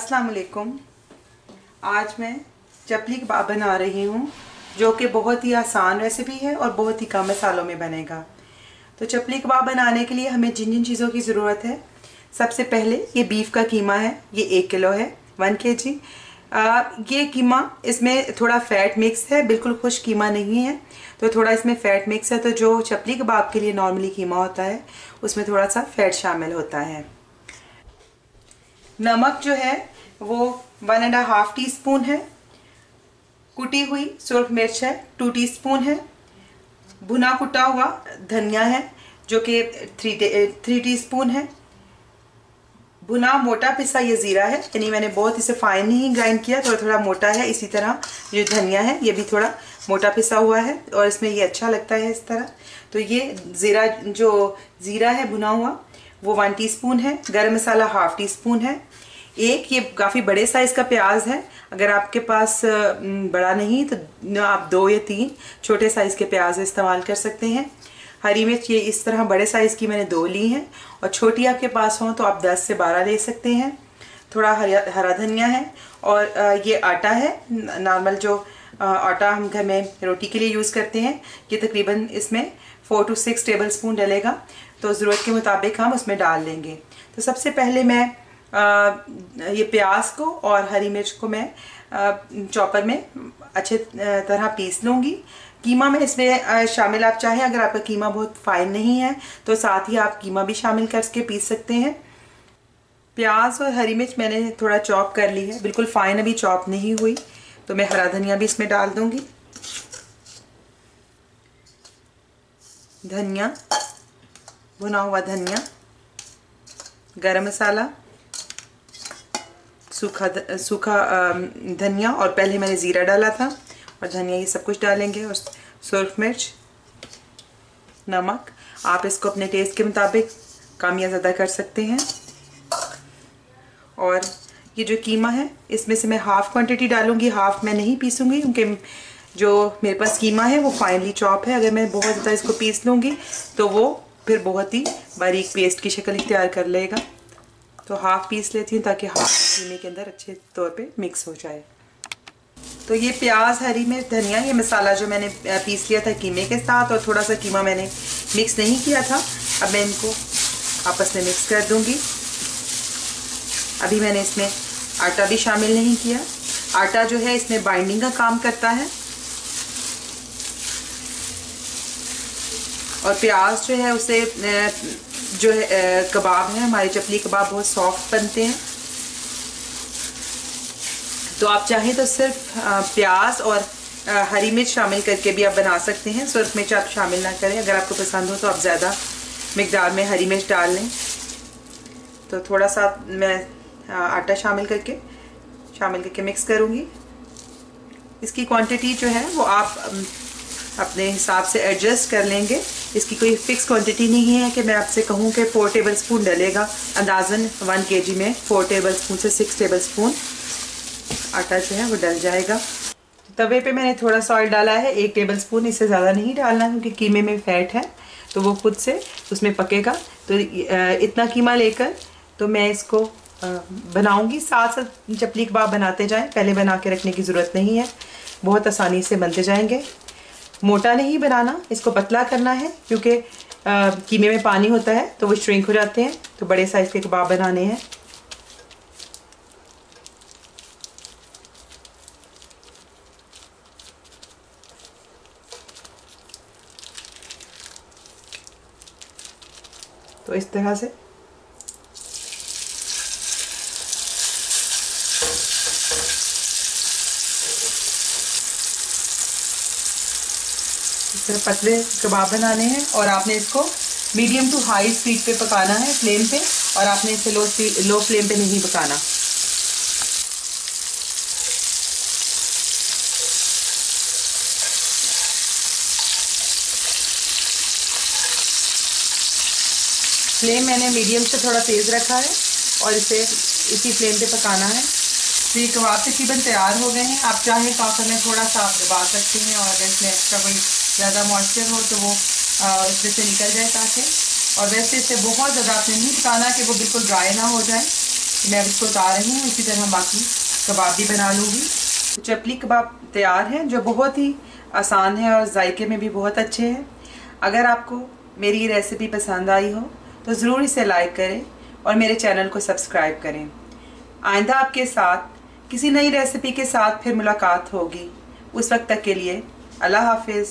अस्सलाम वालेकुम। आज मैं चपली कबाब बना रही हूँ जो कि बहुत ही आसान रेसिपी है और बहुत ही कम मसालों में बनेगा। तो चपली कबाब बनाने के लिए हमें जिन जिन चीज़ों की ज़रूरत है, सबसे पहले ये बीफ का कीमा है, ये 1 किलो है, 1 kg। ये कीमा, इसमें थोड़ा फ़ैट मिक्स है, बिल्कुल खुश कीमा नहीं है, तो थोड़ा इसमें फ़ैट मिक्स है। तो जो चपली कबाब के लिए नॉर्मली कीमा होता है उसमें थोड़ा सा फ़ैट शामिल होता है। नमक जो है वो 1.5 टीस्पून है। कुटी हुई सुरख मिर्च है 2 टीस्पून है। भुना कुटा हुआ धनिया है जो कि 3 टीस्पून है। भुना मोटा पिसा ये ज़ीरा है, यानी मैंने बहुत इसे फाइन नहीं ग्राइंड किया, थोड़ा थोड़ा मोटा है। इसी तरह जो धनिया है ये भी थोड़ा मोटा पिसा हुआ है और इसमें ये अच्छा लगता है इस तरह। तो ये ज़ीरा है भुना हुआ वो 1 टीस्पून है। गरम मसाला 1/2 टीस्पून है। एक ये काफ़ी बड़े साइज़ का प्याज है, अगर आपके पास बड़ा नहीं तो आप 2 या 3 छोटे साइज़ के प्याज इस्तेमाल कर सकते हैं। हरी मिर्च ये इस तरह बड़े साइज़ की मैंने 2 ली हैं, और छोटी आपके पास हो तो आप 10 से 12 ले सकते हैं। थोड़ा हरा धनिया है, और ये आटा है नॉर्मल जो आटा हम घर में रोटी के लिए यूज़ करते हैं। ये तकरीबन इसमें 4 से 6 टेबल स्पून डलेगा, तो ज़रूरत के मुताबिक हम उसमें डाल लेंगे। तो सबसे पहले मैं ये प्याज को और हरी मिर्च को मैं चॉपर में अच्छे तरह पीस लूँगी। कीमा में इसमें शामिल आप चाहें, अगर आपका कीमा बहुत फाइन नहीं है तो साथ ही आप कीमा भी शामिल करके पीस सकते हैं। प्याज और हरी मिर्च मैंने थोड़ा चॉप कर ली है, बिल्कुल फाइन अभी चॉप नहीं हुई, तो मैं हरा धनिया भी इसमें डाल दूँगी। धनिया, भुना हुआ धनिया, गरम मसाला, सूखा धनिया, और पहले मैंने ज़ीरा डाला था और धनिया, ये सब कुछ डालेंगे। और सुरख मिर्च, नमक, आप इसको अपने टेस्ट के मुताबिक कम या ज़्यादा कर सकते हैं। और ये जो कीमा है इसमें से मैं हाफ़ क्वांटिटी डालूंगी, हाफ़ मैं नहीं पीसूंगी क्योंकि जो मेरे पास कीमा है वो फाइनली चॉप है। अगर मैं बहुत ज़्यादा इसको पीस लूँगी तो वो फिर बहुत ही बारीक पेस्ट की शक्ल इख्तियार कर लेगा। तो हाफ़ पीस लेती हूँ ताकि हाफ़ कीमे के अंदर अच्छे तौर पे मिक्स हो जाए। तो ये प्याज, हरी मिर्च, धनिया, ये मसाला जो मैंने पीस लिया था कीमे के साथ, और थोड़ा सा कीमा मैंने मिक्स नहीं किया था, अब मैं इनको आपस में मिक्स कर दूँगी। अभी मैंने इसमें आटा भी शामिल नहीं किया। आटा जो है इसमें बाइंडिंग का काम करता है, और प्याज जो है उसे जो है कबाब है हमारे चपली कबाब बहुत सॉफ्ट बनते हैं। तो आप चाहें तो सिर्फ प्याज और हरी मिर्च शामिल करके भी आप बना सकते हैं। सुरख मिर्च आप शामिल ना करें, अगर आपको पसंद हो तो आप ज़्यादा मिकदार में हरी मिर्च डाल लें। तो थोड़ा सा मैं आटा शामिल करके मिक्स करूँगी। इसकी क्वांटिटी जो है वो आप अपने हिसाब से एडजस्ट कर लेंगे। इसकी कोई फिक्स क्वांटिटी नहीं है कि मैं आपसे कहूँ कि 4 टेबल स्पून डलेगा। अंदाज़न 1 kg में 4 टेबल स्पून से 6 टेबल स्पून आटा जो है वो डल जाएगा। तवे पे मैंने थोड़ा सा ऑयल डाला है, 1 टेबल स्पून, इससे ज़्यादा नहीं डालना क्योंकि कीमे में फ़ैट है तो वो खुद से उसमें पकेगा। तो इतना कीमा लेकर तो मैं इसको बनाऊंगी। साथ साथ चपली कबाब बनाते जाएं, पहले बना के रखने की ज़रूरत नहीं है, बहुत आसानी से बनते जाएंगे। मोटा नहीं बनाना, इसको पतला करना है क्योंकि कीमे में पानी होता है तो वो श्रिंक हो जाते हैं। तो बड़े साइज़ के कबाब बनाने हैं। तो इस तरह से इस तरह पतले कबाब बनाने हैं, और आपने इसको मीडियम टू हाई स्पीड पे पकाना है, फ्लेम पे, और आपने इसे लो फ्लेम पे नहीं पकाना। फ्लेम मैंने मीडियम से थोड़ा तेज़ रखा है और इसे इसी फ्लेम पे पकाना है। तो ये कबाब तकरीबन तैयार हो गए हैं। आप चाहें तो आखिर में थोड़ा सा आप दबा सकते हैं, और अगर इसमें एक्स्ट्रा कोई ज़्यादा मॉइस्चर हो तो वो इसमें से निकल जाए ताकि। और वैसे इसे बहुत ज़्यादा आपने नहीं पकाना कि वो बिल्कुल ड्राई ना हो जाए। तो मैं अब इसको उतार रही हूँ। इसी तरह बाकी कबाब भी बना लूँगी। तो चपली कबाब तैयार हैं, जो बहुत ही आसान है और जायके में भी बहुत अच्छे हैं। अगर आपको मेरी ये रेसिपी पसंद आई हो तो ज़रूर इसे लाइक करें और मेरे चैनल को सब्सक्राइब करें। आइंदा आपके साथ किसी नई रेसिपी के साथ फिर मुलाकात होगी। उस वक्त तक के लिए अल्लाह हाफिज़।